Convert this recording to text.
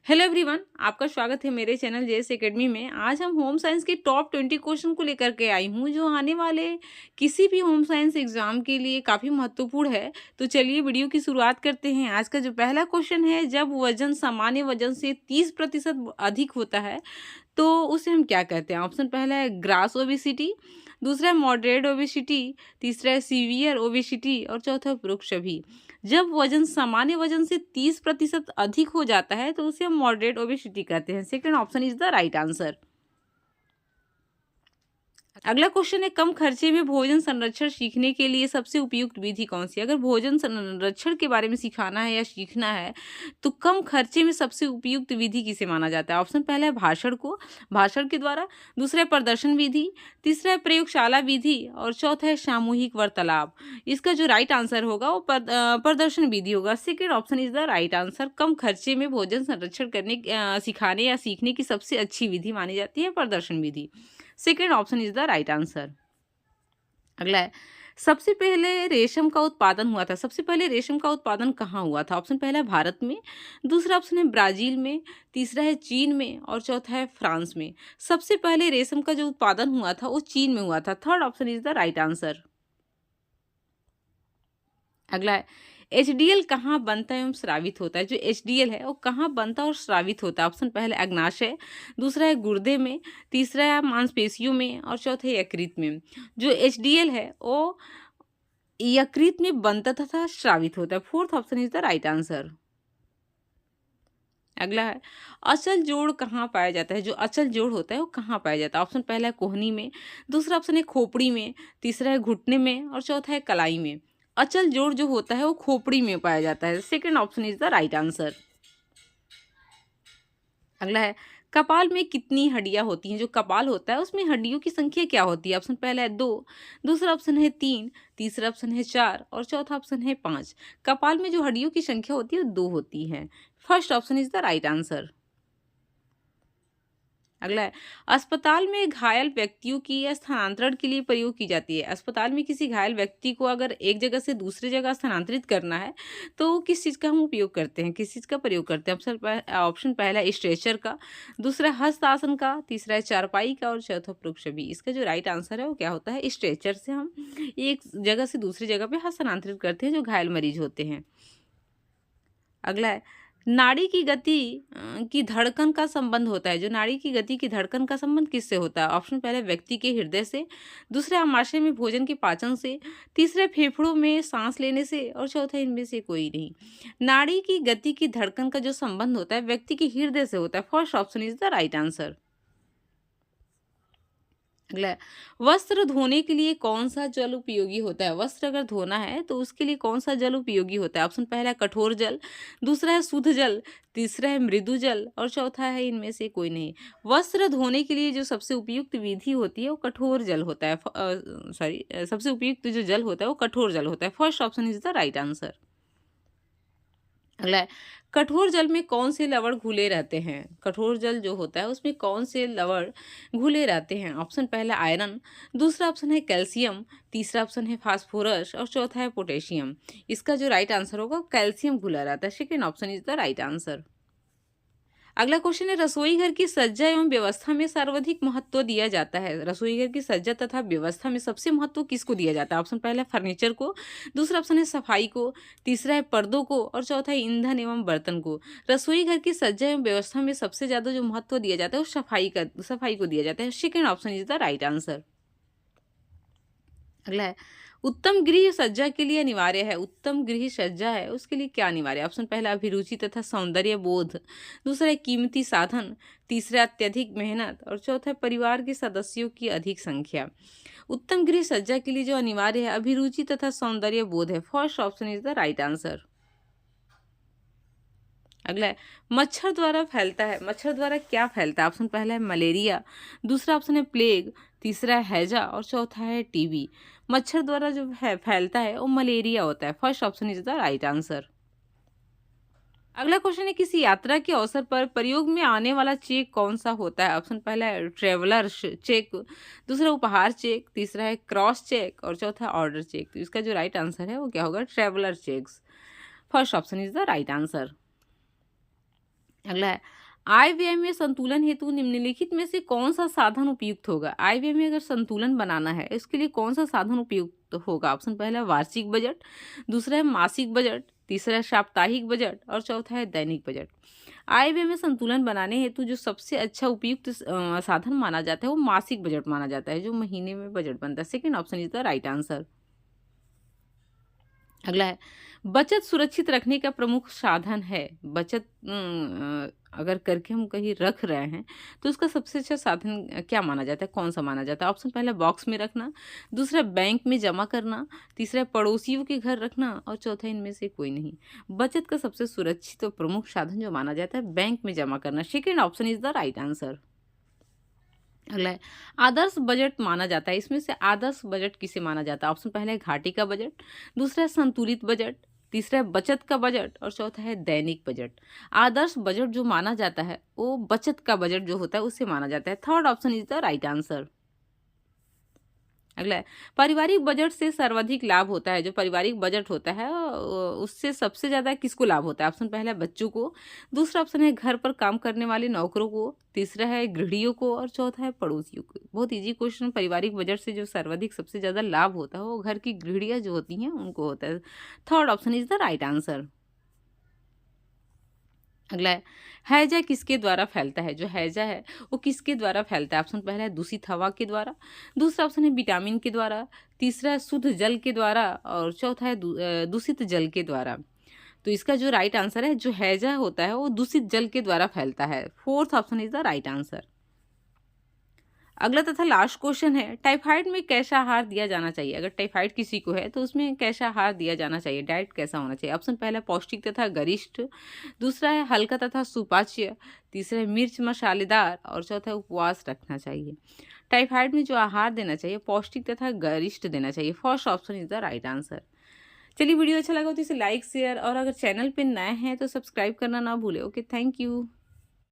Hello everyone, आपका स्वागत है मेरे चैनल जेएस एकेडमी में। आज हम होम साइंस के टॉप 20 क्वेश्चन को लेकर के आई हूँ जो आने वाले किसी भी होम साइंस एग्जाम के लिए काफ़ी महत्वपूर्ण है। तो चलिए वीडियो की शुरुआत करते हैं। आज का जो पहला क्वेश्चन है, जब वजन सामान्य वजन से 30% अधिक होता है तो उसे हम क्या कहते हैं? ऑप्शन पहला है ग्रास ओबेसिटी, दूसरा है मॉडरेट ओबेसिटी, तीसरा है सीवियर ओबेसिटी और चौथा है वृक्ष भी। जब वजन सामान्य वजन से 30% अधिक हो जाता है तो उसे हम मॉडरेट ओबेसिटी कहते हैं। Second option is the right answer. अगला क्वेश्चन है, कम खर्चे में भोजन संरक्षण सीखने के लिए सबसे उपयुक्त विधि कौन सी है? अगर भोजन संरक्षण के बारे में सिखाना है या सीखना है तो कम खर्चे में सबसे उपयुक्त विधि किसे माना जाता है? ऑप्शन पहला है भाषण को, भाषण के द्वारा, दूसरा है प्रदर्शन विधि, तीसरा है प्रयोगशाला विधि और चौथा है सामूहिक वार्तालाप। इसका जो राइट आंसर होगा वो प्रदर्शन विधि होगा। Second option is the right answer. कम खर्चे में भोजन संरक्षण करने सिखाने या सीखने की सबसे अच्छी विधि मानी जाती है प्रदर्शन विधि। Second option is the right answer. अगला है, सबसे पहले रेशम का उत्पादन हुआ था, सबसे पहले रेशम का उत्पादन कहाँ हुआ था? ऑप्शन पहला है भारत में, दूसरा ऑप्शन है ब्राजील में, तीसरा है चीन में और चौथा है फ्रांस में। सबसे पहले रेशम का जो उत्पादन हुआ था वो चीन में हुआ था। Third option is the right answer. अगला है, एचडीएल कहाँ बनता है एवं स्रावित होता है? जो एचडीएल है वो कहाँ बनता है और स्रावित होता है? ऑप्शन पहला अग्नाशय, दूसरा है गुर्दे में, तीसरा है मांसपेशियों में और चौथा है यकृत में। जो एचडीएल है वो यकृत में बनता तथा स्रावित होता है। Fourth option is the right answer. अगला है, अचल जोड़ कहाँ पाया जाता है? जो अचल जोड़ होता है वो कहाँ पाया जाता है? ऑप्शन पहला है कोहनी में, दूसरा ऑप्शन है खोपड़ी में, तीसरा है घुटने में और चौथा है कलाई में। अचल जोड़ जो होता है वो खोपड़ी में पाया जाता है। Second option is the right answer. अगला है, कपाल में कितनी हड्डियां होती हैं? जो कपाल होता है उसमें हड्डियों की संख्या क्या होती है? ऑप्शन पहला है 2, दूसरा ऑप्शन है 3, तीसरा ऑप्शन है 4 और चौथा ऑप्शन है 5। कपाल में जो हड्डियों की संख्या होती है वो 2 होती है। First option is the right answer. अगला है, अस्पताल में घायल व्यक्तियों की स्थानांतरण के लिए प्रयोग की जाती है। अस्पताल में किसी घायल व्यक्ति को अगर एक जगह से दूसरी जगह स्थानांतरित करना है तो किस चीज़ का हम उपयोग करते हैं, किस चीज़ का प्रयोग करते हैं? ऑप्शन पहला है स्ट्रेचर का, दूसरा हस्त आसन का, तीसरा है चारपाई का और चौथा वृक्ष भी। इसका जो राइट आंसर है वो क्या होता है? स्ट्रेचर से हम एक जगह से दूसरी जगह पे स्थानांतरित करते हैं जो घायल मरीज होते हैं। अगला है, नाड़ी की गति की धड़कन का संबंध होता है। जो नाड़ी की गति की धड़कन का संबंध किससे होता है? ऑप्शन पहले व्यक्ति के हृदय से, दूसरा आमाशय में भोजन के पाचन से, तीसरा फेफड़ों में सांस लेने से और चौथा इनमें से कोई नहीं। नाड़ी की गति की धड़कन का जो संबंध होता है व्यक्ति के हृदय से होता है। First option is the right answer. अगला है, वस्त्र धोने के लिए कौन सा जल उपयोगी होता है? वस्त्र अगर धोना है तो उसके लिए कौन सा जल उपयोगी होता है? ऑप्शन पहला है कठोर जल, दूसरा है शुद्ध जल, तीसरा है मृदु जल और चौथा है इनमें से कोई नहीं। वस्त्र धोने के लिए जो सबसे उपयुक्त विधि होती है वो कठोर जल होता है। सबसे उपयुक्त जो जल होता है वो कठोर जल होता है। First option is the right answer. अगला है, कठोर जल में कौन से लवण घुले रहते हैं? कठोर जल जो होता है उसमें कौन से लवण घुले रहते हैं? ऑप्शन पहला आयरन, दूसरा ऑप्शन है कैल्शियम, तीसरा ऑप्शन है फास्फोरस और चौथा है पोटेशियम। इसका जो राइट आंसर होगा कैल्शियम घुला रहता है। Second option is the right answer. अगला क्वेश्चन है, रसोई घर की सज्जा एवं व्यवस्था में सर्वाधिक महत्व दिया जाता है। रसोई घर की सज्जा तथा व्यवस्था में सबसे महत्व किसको दिया जाता है? ऑप्शन पहला है फर्नीचर को, दूसरा ऑप्शन है सफाई को, तीसरा है पर्दों को और चौथा है ईंधन एवं बर्तन को। रसोई घर की सज्जा एवं व्यवस्था में सबसे ज्यादा जो महत्व दिया जाता है वो सफाई को दिया जाता है। Second option is the right answer. अगला है, उत्तम गृह सज्जा के लिए अनिवार्य है। उत्तम गृह सज्जा है उसके लिए क्या अनिवार्य है? ऑप्शन पहला अभिरुचि तथा सौंदर्य बोध, दूसरा है कीमती साधन, तीसरा अत्यधिक मेहनत और चौथा है परिवार के सदस्यों की अधिक संख्या। उत्तम गृह सज्जा के लिए जो अनिवार्य है अभिरुचि तथा सौंदर्य बोध है। First option is the right answer. अगला है, मच्छर द्वारा फैलता है, मच्छर द्वारा क्या फैलता है? ऑप्शन पहला है मलेरिया, दूसरा ऑप्शन है प्लेग, तीसरा है हैजा और चौथा है टीबी। मच्छर द्वारा जो है फैलता है वो मलेरिया होता है। First option is the right answer. अगला क्वेश्चन है, किसी यात्रा के अवसर पर प्रयोग में आने वाला चेक कौन सा होता है? ऑप्शन पहला है ट्रेवलर चेक, दूसरा उपहार चेक, तीसरा है क्रॉस चेक और चौथा ऑर्डर चेक। तो इसका जो राइट आंसर है वो क्या होगा? Traveller cheques. First option is the right answer. अगला है, आय व्यय में संतुलन हेतु निम्नलिखित में से कौन सा साधन उपयुक्त होगा? आय व्यय में अगर संतुलन बनाना है, इसके लिए कौन सा साधन उपयुक्त होगा? ऑप्शन पहला है वार्षिक बजट, दूसरा है मासिक बजट, तीसरा है साप्ताहिक बजट और चौथा है दैनिक बजट। आय व्यय में संतुलन बनाने हेतु जो सबसे अच्छा उपयुक्त साधन माना जाता है वो मासिक बजट माना जाता है, जो महीने में बजट बनता है। Second option is the right answer. अगला है, बचत सुरक्षित रखने का प्रमुख साधन है। बचत अगर करके हम कहीं रख रहे हैं तो उसका सबसे अच्छा साधन क्या माना जाता है, कौन सा माना जाता है? ऑप्शन पहला बॉक्स में रखना, दूसरा बैंक में जमा करना, तीसरा पड़ोसियों के घर रखना और चौथा इनमें से कोई नहीं। बचत का सबसे सुरक्षित और प्रमुख साधन जो माना जाता है बैंक में जमा करना। Second option is the right answer. अगला है, आदर्श बजट माना जाता है, इसमें से आदर्श बजट किसे माना जाता है? ऑप्शन पहला है घाटे का बजट, दूसरा है संतुलित बजट, तीसरा है बचत का बजट और चौथा है दैनिक बजट। आदर्श बजट जो माना जाता है वो बचत का बजट जो होता है उससे माना जाता है। Third option is the right answer. अगला है, पारिवारिक बजट से सर्वाधिक लाभ होता है। जो पारिवारिक बजट होता है उससे सबसे ज़्यादा किसको लाभ होता है? ऑप्शन पहला है बच्चों को, दूसरा ऑप्शन है घर पर काम करने वाले नौकरों को, तीसरा है गृहिणियों को और चौथा है पड़ोसियों को। बहुत इजी क्वेश्चन। पारिवारिक बजट से जो सर्वाधिक सबसे ज़्यादा लाभ होता है वो घर की गृहिणियाँ जो होती हैं उनको होता है। Third option is the right answer. अगला है, हैजा किसके द्वारा फैलता है? जो हैजा है वो किसके द्वारा फैलता है? ऑप्शन पहला है दूषित हवा के द्वारा, दूसरा ऑप्शन है विटामिन के द्वारा, तीसरा है शुद्ध जल के द्वारा और चौथा है दूषित जल के द्वारा। तो इसका जो राइट आंसर है, जो हैजा होता है वो दूषित जल के द्वारा फैलता है। Fourth option is the right answer. अगला तथा लास्ट क्वेश्चन है, टाइफाइड में कैसा आहार दिया जाना चाहिए? अगर टाइफाइड किसी को है तो उसमें कैसा आहार दिया जाना चाहिए, डाइट कैसा होना चाहिए? ऑप्शन पहला पौष्टिक तथा गरिष्ठ, दूसरा है हल्का तथा सुपाच्य, तीसरा है मिर्च मसालेदार और चौथा है उपवास रखना चाहिए। टाइफाइड में जो आहार देना चाहिए पौष्टिक तथा गरिष्ठ देना चाहिए। First option is the right answer. चलिए वीडियो अच्छा लगा तो इसे लाइक शेयर और अगर चैनल पे नए हैं तो सब्सक्राइब करना ना भूले। Okay, thank you.